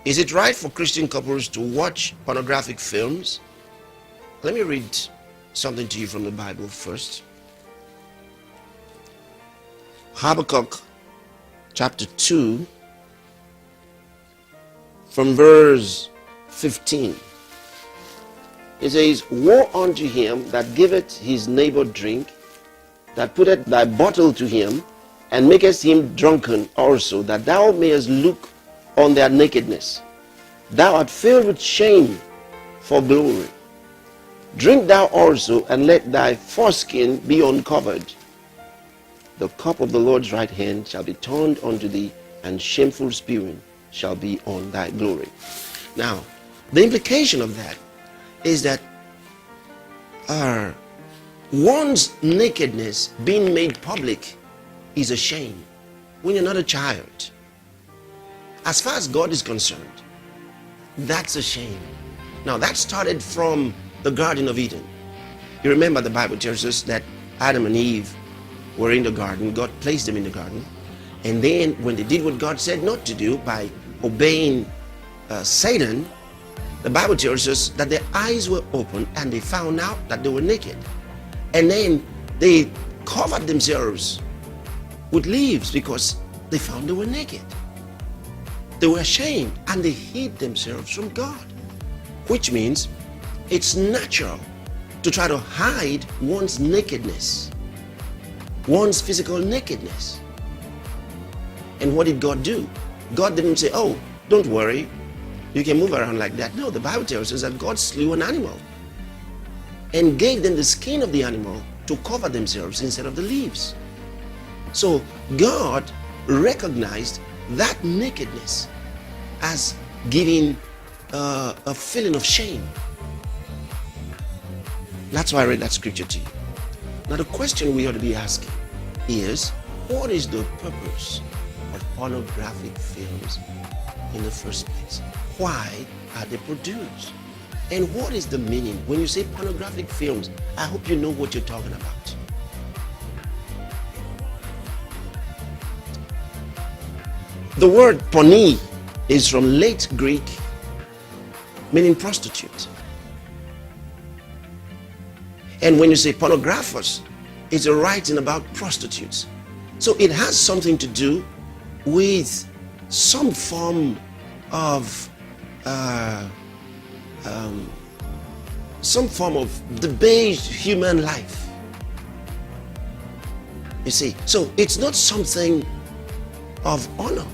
Is it right for Christian couples to watch pornographic films? Let me read something to you from the Bible first. Habakkuk chapter 2 from verse 15. It says, Woe unto him that giveth his neighbor drink, that putteth thy bottle to him, and makest him drunken also, that thou mayest look on their nakedness. Thou art filled with shame for glory. Drink thou also, and let thy foreskin be uncovered. The cup of the Lord's right hand shall be turned unto thee, and shameful spewing shall be on thy glory. Now, the implication of that is that one's nakedness being made public is a shame when you're not a child. As far as God is concerned, that's a shame. Now, that started from the Garden of Eden. You remember the Bible tells us that Adam and Eve were in the garden. God placed them in the garden. And then when they did what God said not to do by obeying Satan, the Bible tells us that their eyes were open and they found out that they were naked. And then they covered themselves with leaves because they found they were naked. They were ashamed and they hid themselves from God, which means it's natural to try to hide one's nakedness, one's physical nakedness. And what did God do? God didn't say, oh, don't worry, you can move around like that. No, the Bible tells us that God slew an animal and gave them the skin of the animal to cover themselves instead of the leaves. So God recognized that nakedness as giving a feeling of shame. That's why I read that scripture to you. Now the question we ought to be asking is, what is the purpose of pornographic films in the first place? Why are they produced? And what is the meaning? When you say pornographic films, I hope you know what you're talking about. The word porni is from late Greek, meaning prostitute. And when you say pornographers, it's a writing about prostitutes. So it has something to do with some form of debased human life. You see, so it's not something of honor.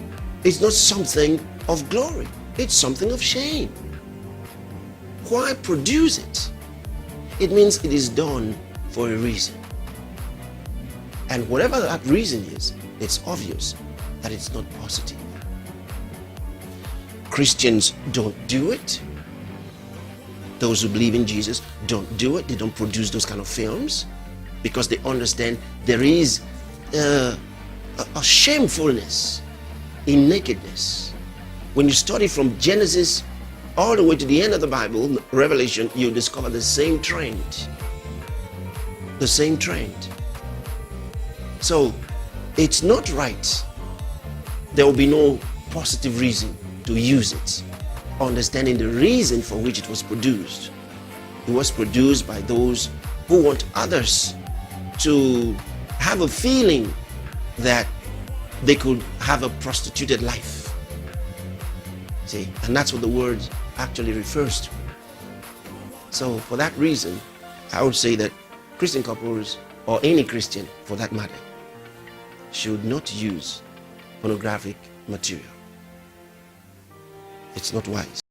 It's not something of glory. It's something of shame. Why produce it? It means it is done for a reason. And whatever that reason is, it's obvious that it's not positive. Christians don't do it. Those who believe in Jesus don't do it. They don't produce those kind of films because they understand there is a shamefulness in nakedness. When you study from Genesis all the way to the end of the Bible, Revelation, you discover the same trend. The same trend. So it's not right. There will be no positive reason to use it. Understanding the reason for which it was produced. It was produced by those who want others to have a feeling that they could have a prostituted life. See, and that's what the word actually refers to. So for that reason, I would say that Christian couples, or any Christian for that matter, should not use pornographic material. It's not wise.